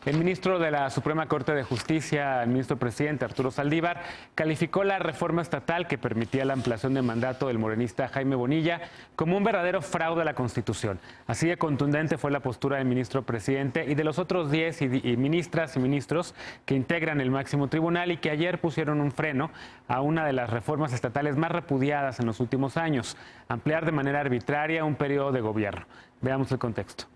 El ministro de la Suprema Corte de Justicia, el ministro presidente Arturo Saldívar, calificó la reforma estatal que permitía la ampliación de mandato del morenista Jaime Bonilla como un verdadero fraude a la Constitución. Así de contundente fue la postura del ministro presidente y de los otros 10 ministras y ministros que integran el máximo tribunal y que ayer pusieron un freno a una de las reformas estatales más repudiadas en los últimos años: ampliar de manera arbitraria un periodo de gobierno. Veamos el contexto.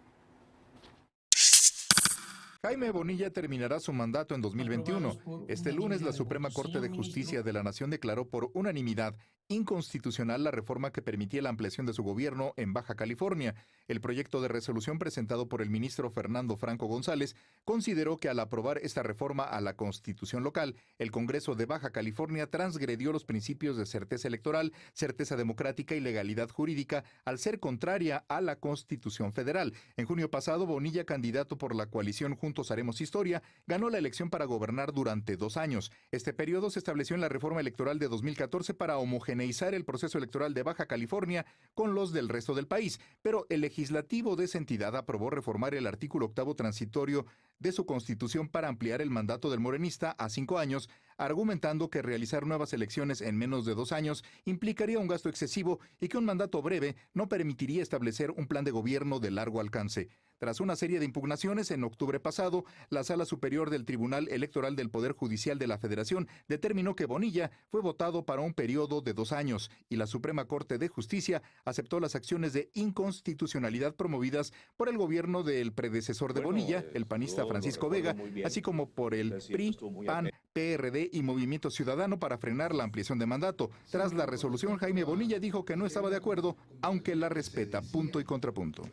Jaime Bonilla terminará su mandato en 2021. Este lunes, la Suprema Corte de Justicia de la Nación declaró por unanimidad inconstitucional la reforma que permitía la ampliación de su gobierno en Baja California. El proyecto de resolución presentado por el ministro Fernando Franco González consideró que al aprobar esta reforma a la Constitución local, el Congreso de Baja California transgredió los principios de certeza electoral, certeza democrática y legalidad jurídica al ser contraria a la Constitución federal. En junio pasado, Bonilla, candidato por la coalición Juntos Haremos Historia, ganó la elección para gobernar durante 2 años. Este periodo se estableció en la reforma electoral de 2014 para homogeneizar el proceso electoral de Baja California con los del resto del país, pero el legislativo de esa entidad aprobó reformar el artículo 8º transitorio de su Constitución para ampliar el mandato del morenista a 5 años, argumentando que realizar nuevas elecciones en menos de 2 años implicaría un gasto excesivo y que un mandato breve no permitiría establecer un plan de gobierno de largo alcance. Tras una serie de impugnaciones, en octubre pasado, la Sala Superior del Tribunal Electoral del Poder Judicial de la Federación determinó que Bonilla fue votado para un periodo de 2 años y la Suprema Corte de Justicia aceptó las acciones de inconstitucionalidad promovidas por el gobierno del predecesor de Bonilla, el panista Francisco Vega, así como por el PRI, PAN, PRD y Movimiento Ciudadano para frenar la ampliación de mandato. Tras la resolución, Jaime Bonilla dijo que no estaba de acuerdo, aunque la respeta, punto y contrapunto.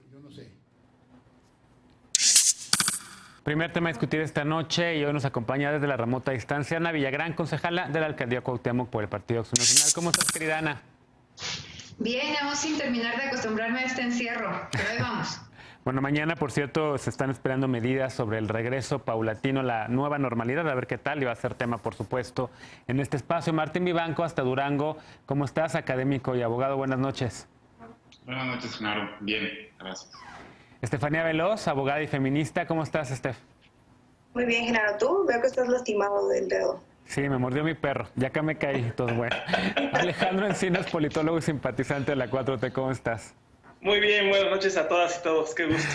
Primer tema a discutir esta noche y hoy nos acompaña desde la remota distancia Ana Villagrán, concejala de la Alcaldía Cuauhtémoc por el Partido Acción Nacional. ¿Cómo estás, querida Ana? Bien, aún sin terminar de acostumbrarme a este encierro, pero ahí vamos. Bueno, mañana, por cierto, se están esperando medidas sobre el regreso paulatino a la nueva normalidad, a ver qué tal, y va a ser tema, por supuesto, en este espacio. Martín Vivanco, hasta Durango. ¿Cómo estás, académico y abogado? Buenas noches. Buenas noches, Genaro. Bien, gracias. Estefanía Veloz, abogada y feminista. ¿Cómo estás, Estef? Muy bien, Genaro. ¿Tú? Veo que estás lastimado del dedo. Sí, me mordió mi perro. Ya que me caí, todo bueno. Alejandro Encinas, politólogo y simpatizante de la 4T. ¿Cómo estás? Muy bien, buenas noches a todas y todos. Qué gusto.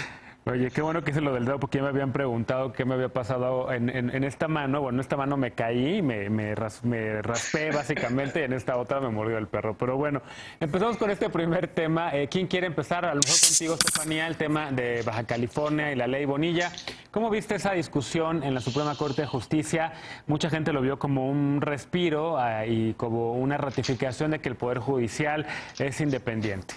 Oye, qué bueno que hice lo del dedo, porque ya me habían preguntado qué me había pasado en esta mano. Bueno, en esta mano me caí, me raspé básicamente, y en esta otra me mordió el perro. Pero bueno, empezamos con este primer tema. ¿Quién quiere empezar? A lo mejor contigo, Estefanía, el tema de Baja California y la ley Bonilla. ¿Cómo viste esa discusión en la Suprema Corte de Justicia? Mucha gente lo vio como un respiro y como una ratificación de que el Poder Judicial es independiente.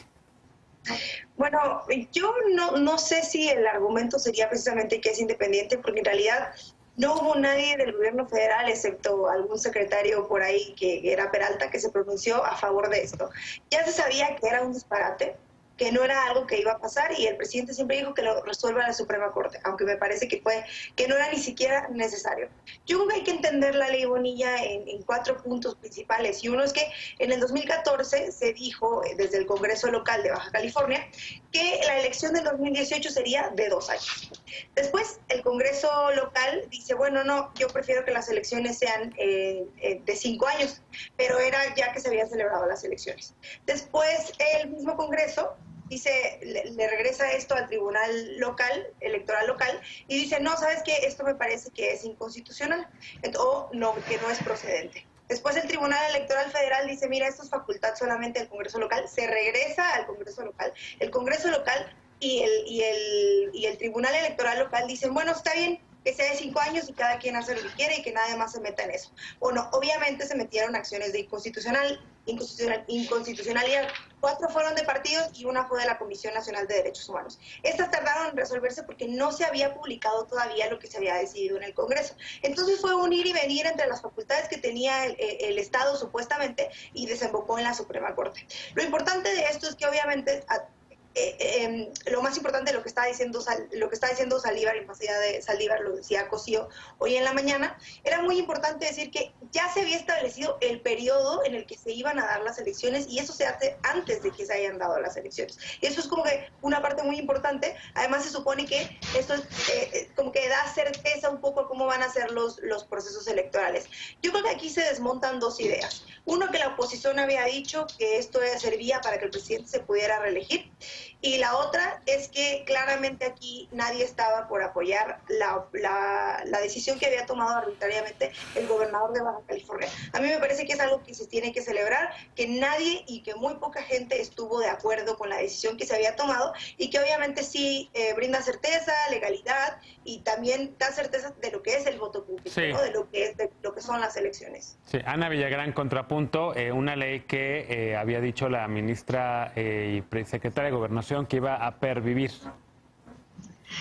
Bueno, yo no sé si el argumento sería precisamente que es independiente, porque en realidad no hubo nadie del gobierno federal, excepto algún secretario por ahí que era Peralta, que se pronunció a favor de esto. Ya se sabía que era un disparate, que no era algo que iba a pasar, y el presidente siempre dijo que lo resuelva la Suprema Corte, aunque me parece que no era ni siquiera necesario. Yo creo que hay que entender la ley Bonilla en 4 puntos principales, y uno es que en el 2014 se dijo desde el Congreso local de Baja California que la elección del 2018 sería de 2 años. Después el Congreso local dice, bueno, no, yo prefiero que las elecciones sean de 5 años, pero era ya que se habían celebrado las elecciones. Después el mismo Congreso dice, le regresa esto al Tribunal Local, Electoral Local, y dice, no, ¿sabes qué? Esto me parece que es inconstitucional, o no, que no es procedente. Después el Tribunal Electoral Federal dice, mira, esto es facultad solamente del Congreso Local, se regresa al Congreso Local. El Congreso Local y el Tribunal Electoral Local dicen, bueno, está bien, que sea de 5 años y cada quien hace lo que quiere y que nadie más se meta en eso. Bueno, obviamente se metieron acciones de inconstitucionalidad. 4 fueron de partidos y 1 fue de la Comisión Nacional de Derechos Humanos. Estas tardaron en resolverse porque no se había publicado todavía lo que se había decidido en el Congreso. Entonces fue un ir y venir entre las facultades que tenía el Estado supuestamente, y desembocó en la Suprema Corte. Lo importante de esto es que obviamente lo más importante de lo que está diciendo Saldívar, y más allá de Saldívar lo decía Cosío hoy en la mañana, era muy importante decir que ya se había establecido el periodo en el que se iban a dar las elecciones, y eso se hace antes de que se hayan dado las elecciones. Y eso es como que una parte muy importante. Además, se supone que esto es como que da certeza un poco a cómo van a ser los procesos electorales. Yo creo que aquí se desmontan dos ideas. Uno, que la oposición había dicho que esto servía para que el presidente se pudiera reelegir, y la otra es que claramente aquí nadie estaba por apoyar la decisión que había tomado arbitrariamente el gobernador de Baja California. A mí me parece que es algo que se tiene que celebrar, que nadie y que muy poca gente estuvo de acuerdo con la decisión que se había tomado, y que obviamente sí brinda certeza, legalidad, y también da certeza de lo que es el voto público, sí, ¿no? de lo que son las elecciones. Sí, Ana Villagrán, contrapunto, una ley que había dicho la ministra y secretaria de Gobernación que iba a pervivir.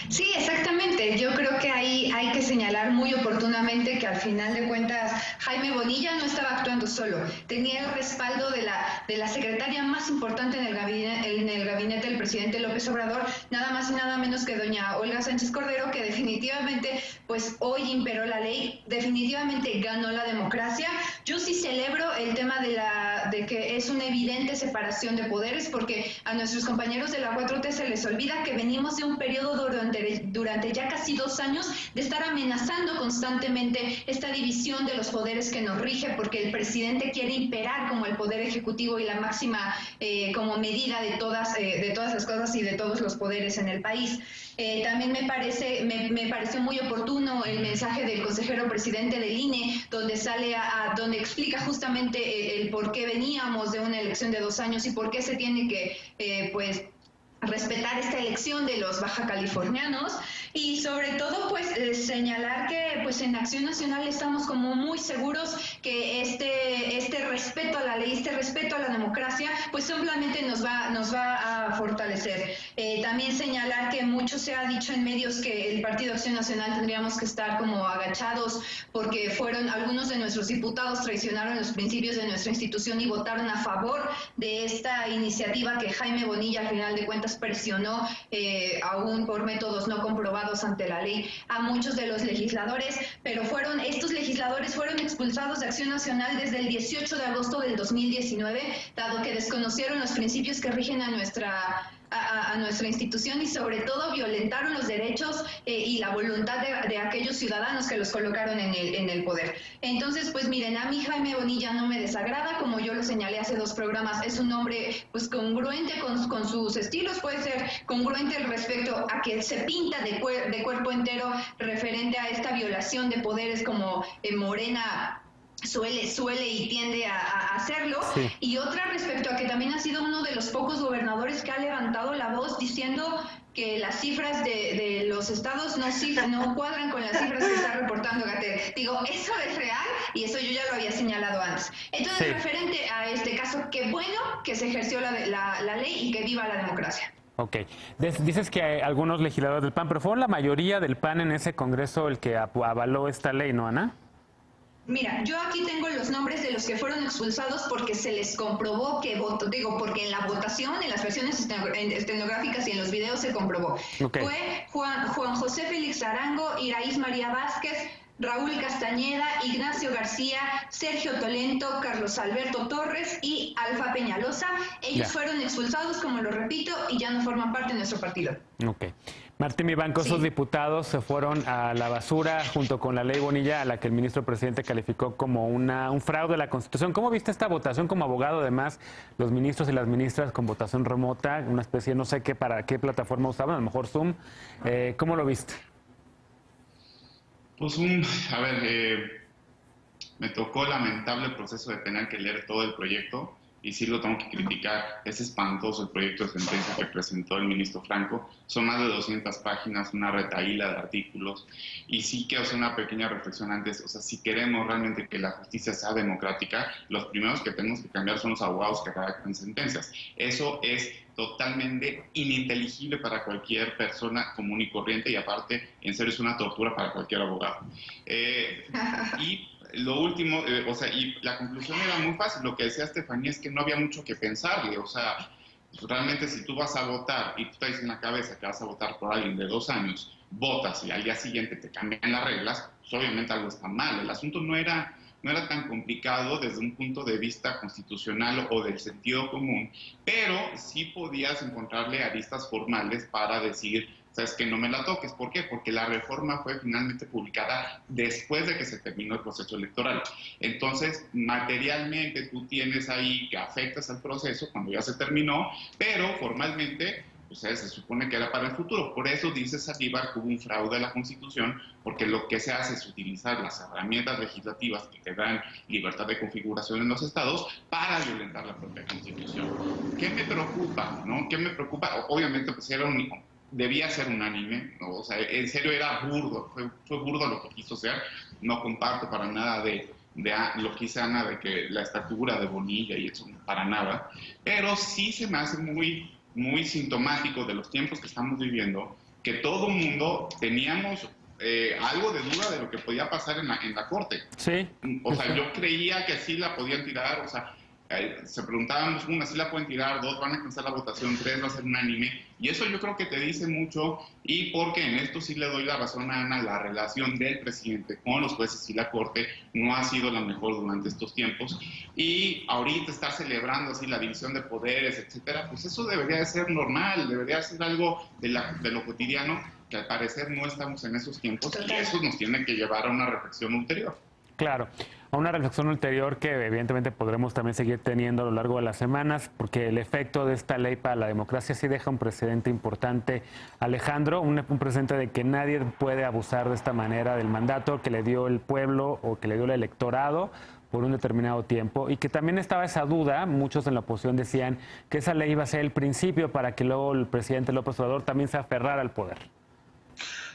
Sí, exactamente. Yo creo que ahí hay que señalar muy oportunamente que al final de cuentas Jaime Bonilla no estaba actuando solo. Tenía el respaldo de la secretaria más importante en el gabinete del presidente López Obrador, nada más y nada menos que doña Olga Sánchez Cordero, que definitivamente pues hoy imperó la ley, definitivamente ganó la democracia. Yo sí celebro el tema de que es una evidente separación de poderes, porque a nuestros compañeros de la 4T se les olvida que venimos de un periodo durante ya casi 2 años de estar amenazando constantemente esta división de los poderes que nos rige, porque el presidente quiere imperar como el poder ejecutivo y la máxima como medida de todas las cosas y de todos los poderes en el país. También me pareció muy oportuno el mensaje del consejero presidente del INE, donde donde explica justamente el por qué veníamos de una elección de 2 años y por qué se tiene que respetar esta elección de los baja californianos, y sobre todo pues señalar que pues en Acción Nacional estamos como muy seguros que este respeto a la ley, este respeto a la democracia pues simplemente nos va a fortalecer. También señalar que mucho se ha dicho en medios que el Partido Acción Nacional tendríamos que estar como agachados porque algunos de nuestros diputados traicionaron los principios de nuestra institución y votaron a favor de esta iniciativa que Jaime Bonilla al final de cuentas presionó aún por métodos no comprobados ante la ley a muchos de los legisladores, pero estos legisladores fueron expulsados de Acción Nacional desde el 18 de agosto del 2019, dado que desconocieron los principios que rigen a nuestra institución y sobre todo violentaron los derechos y la voluntad de aquellos ciudadanos que los colocaron en el poder. Entonces, pues miren, a mí Jaime Bonilla no me desagrada, como yo lo señalé hace 2 programas, es un hombre pues congruente con sus estilos, puede ser congruente respecto a que se pinta de cuerpo entero referente a esta violación de poderes como Morena suele y tiende a hacerlo. Sí. Y otra respecto a que también ha sido uno de los pocos gobernadores que ha levantado la voz diciendo que las cifras de los estados no cuadran con las cifras que está reportando Gatell. Digo, eso es real y eso yo ya lo había señalado antes. Entonces, sí, referente a este caso, qué bueno que se ejerció la ley y que viva la democracia. Ok. Dices que hay algunos legisladores del PAN, pero ¿fueron la mayoría del PAN en ese Congreso el que avaló esta ley, no, Ana? Mira, yo aquí tengo los nombres de los que fueron expulsados porque se les comprobó que porque en la votación, en las versiones estenográficas y en los videos se comprobó. Okay. Fue Juan José Félix Arango, Iraíz María Vázquez, Raúl Castañeda, Ignacio García, Sergio Tolento, Carlos Alberto Torres y Alfa Peñalosa. Ellos fueron expulsados, como lo repito, y ya no forman parte de nuestro partido. Ok. Martín Vivanco, esos diputados se fueron a la basura junto con la ley Bonilla, a la que el ministro presidente calificó como un fraude a la Constitución. ¿Cómo viste esta votación como abogado? Además, los ministros y las ministras con votación remota, una especie, no sé para qué plataforma usaban, a lo mejor Zoom. ¿Cómo lo viste? Pues me tocó lamentable el proceso de tener que leer todo el proyecto y sí lo tengo que criticar. Es espantoso el proyecto de sentencia que presentó el ministro Franco. Son más de 200 páginas, una retahíla de artículos y sí quiero hacer una pequeña reflexión antes. O sea, si queremos realmente que la justicia sea democrática, los primeros que tenemos que cambiar son los abogados que redactan sentencias. Eso es totalmente ininteligible para cualquier persona común y corriente y aparte, en serio, es una tortura para cualquier abogado. Y lo último, y la conclusión era muy fácil. Lo que decía Estefanía es que no había mucho que pensarle. O sea, Pues realmente si tú vas a votar y tú traes en la cabeza que vas a votar por alguien de 2 años, votas y al día siguiente te cambian las reglas, pues obviamente algo está mal. El asunto no era tan complicado desde un punto de vista constitucional o del sentido común, pero sí podías encontrarle aristas formales para decir, sabes que no me la toques. ¿Por qué? Porque la reforma fue finalmente publicada después de que se terminó el proceso electoral. Entonces, materialmente tú tienes ahí que afectas al proceso cuando ya se terminó, pero formalmente pues, se supone que era para el futuro. Por eso dice Saldívar que hubo un fraude a la Constitución, porque lo que se hace es utilizar las herramientas legislativas que te dan libertad de configuración en los estados para violentar la propia Constitución. ¿Qué me preocupa? ¿No? ¿Qué me preocupa? Obviamente pues debía ser unánime, ¿no? O sea, en serio era burdo, fue burdo lo que quiso ser. No comparto para nada de lo que dice Ana, de que la estatura de Bonilla y eso, para nada, pero sí se me hace muy sintomático de los tiempos que estamos viviendo, que todo mundo teníamos algo de duda de lo que podía pasar en la Corte. Sí. O sea, yo creía que sí la podían tirar, o sea, se preguntábamos, una, sí la pueden tirar, 2, van a alcanzar la votación, 3, va a ser unánime, y eso yo creo que te dice mucho, y porque en esto sí le doy la razón a Ana, la relación del presidente con los jueces y la Corte no ha sido la mejor durante estos tiempos, y ahorita estar celebrando así la división de poderes, etcétera, pues eso debería de ser normal, debería ser algo de lo cotidiano, que al parecer no estamos en esos tiempos, y eso nos tiene que llevar a una reflexión ulterior. Claro, a una reflexión ulterior que evidentemente podremos también seguir teniendo a lo largo de las semanas, porque el efecto de esta ley para la democracia sí deja un precedente importante, Alejandro, un precedente de que nadie puede abusar de esta manera del mandato que le dio el pueblo o que le dio el electorado por un determinado tiempo, y que también estaba esa duda, muchos en la oposición decían que esa ley iba a ser el principio para que luego el presidente López Obrador también se aferrara al poder.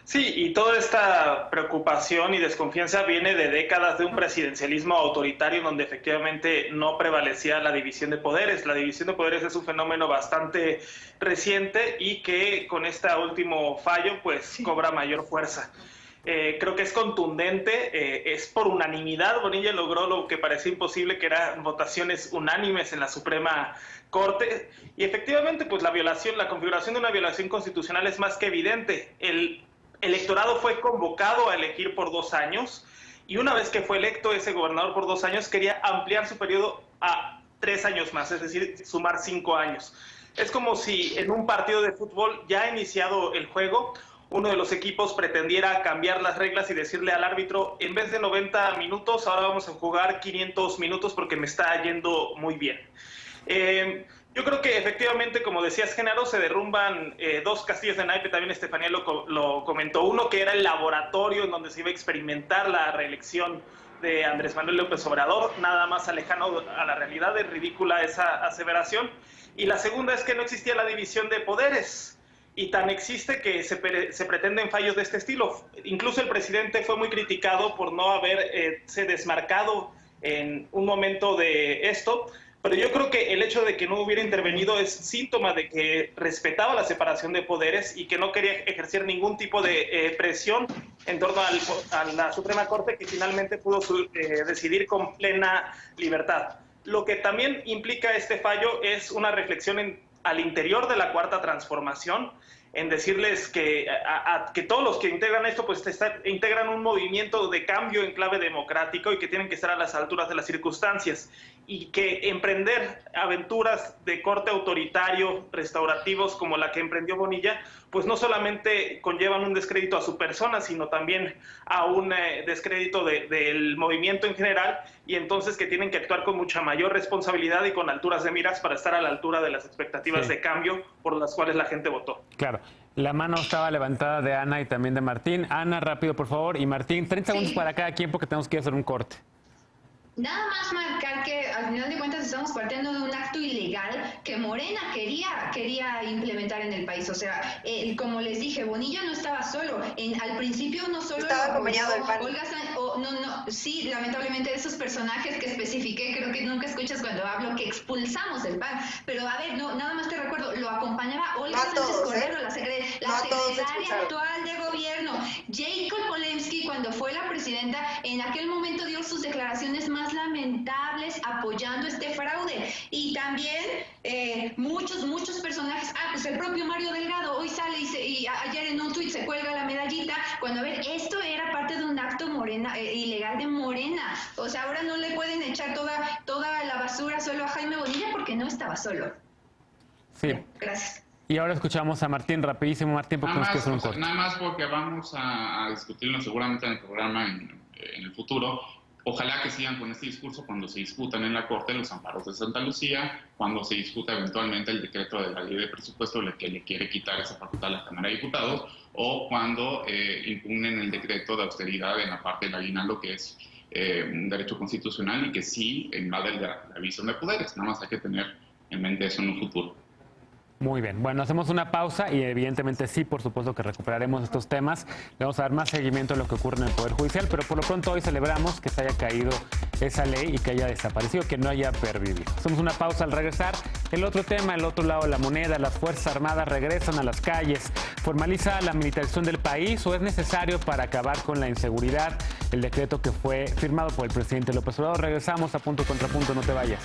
Sí, y toda esta preocupación y desconfianza viene de décadas de un presidencialismo autoritario donde efectivamente no prevalecía la división de poderes. La división de poderes es un fenómeno bastante reciente y que con este último fallo pues cobra mayor fuerza. Creo que es contundente, es por unanimidad. Bonilla logró lo que parecía imposible, que eran votaciones unánimes en la Suprema Corte, y efectivamente pues la configuración de una violación constitucional es más que evidente. El electorado fue convocado a elegir por 2 años, y una vez que fue electo ese gobernador por 2 años, quería ampliar su periodo a 3 años más, es decir, sumar 5 años. Es como si en un partido de fútbol ya iniciado el juego, uno de los equipos pretendiera cambiar las reglas y decirle al árbitro, en vez de 90 minutos, ahora vamos a jugar 500 minutos porque me está yendo muy bien. Yo creo que efectivamente, como decías, Genaro, se derrumban 2 castillos de naipe, también Estefanía lo comentó. Uno que era el laboratorio en donde se iba a experimentar la reelección de Andrés Manuel López Obrador, nada más alejado a la realidad, es ridícula esa aseveración. Y la segunda es que no existía la división de poderes, y tan existe que se pretenden fallos de este estilo. Incluso el presidente fue muy criticado por no haberse desmarcado en un momento de esto, pero yo creo que el hecho de que no hubiera intervenido es síntoma de que respetaba la separación de poderes y que no quería ejercer ningún tipo de presión en torno a la Suprema Corte, que finalmente pudo decidir con plena libertad. Lo que también implica este fallo es una reflexión al interior de la Cuarta Transformación, en decirles que todos los que integran esto pues integran un movimiento de cambio en clave democrático y que tienen que estar a las alturas de las circunstancias, y que emprender aventuras de corte autoritario, restaurativos como la que emprendió Bonilla, pues no solamente conllevan un descrédito a su persona, sino también a un descrédito del movimiento en general, y entonces que tienen que actuar con mucha mayor responsabilidad y con alturas de miras para estar a la altura de las expectativas de cambio por las cuales la gente votó. Claro. La mano estaba levantada de Ana y también de Martín. Ana, rápido, por favor. Y Martín, 30 segundos para cada quien porque tenemos que hacer un corte. Nada más marcar que al final de cuentas estamos partiendo de un acto ilegal que Morena quería implementar en el país. O sea, como les dije, Bonilla no estaba solo. Al principio no solo estaba acompañado del PAN. Sí, lamentablemente esos personajes que especifiqué, creo que nunca escuchas cuando hablo que expulsamos del PAN. Pero a ver, no, nada más te recuerdo, lo acompañaba Olga Sánchez Cordero, la secretaria actual de gobierno, Jacob Polensky, cuando cuando fue la presidenta, en aquel momento dio sus declaraciones más lamentables apoyando este fraude. Y también muchos personajes, pues el propio Mario Delgado hoy sale y ayer en un tuit se cuelga la medallita, cuando a ver, esto era parte de un acto ilegal de Morena. O sea, ahora no le pueden echar toda la basura solo a Jaime Bonilla porque no estaba solo. Sí. Gracias. Y ahora escuchamos a Martín, rapidísimo, Martín, porque nos queda un corte. Nada más porque vamos a discutirlo seguramente en el programa en el futuro. Ojalá que sigan con este discurso cuando se discutan en la Corte los amparos de Santa Lucía, cuando se discuta eventualmente el decreto de la ley de presupuesto que le quiere quitar esa facultad a la Cámara de Diputados, o cuando impugnen el decreto de austeridad en la parte del aguinaldo, que es un derecho constitucional y que sí invade la división de poderes. Nada más hay que tener en mente eso en un futuro. Muy bien, bueno, hacemos una pausa y evidentemente sí, por supuesto que recuperaremos estos temas. Le vamos a dar más seguimiento a lo que ocurre en el Poder Judicial, pero por lo pronto hoy celebramos que se haya caído esa ley y que haya desaparecido, que no haya pervivido. Hacemos una pausa al regresar. El otro tema, el otro lado de la moneda, las Fuerzas Armadas regresan a las calles. ¿Formaliza la militarización del país o es necesario para acabar con la inseguridad el decreto que fue firmado por el presidente López Obrador? Regresamos a Punto Contra Punto, no te vayas.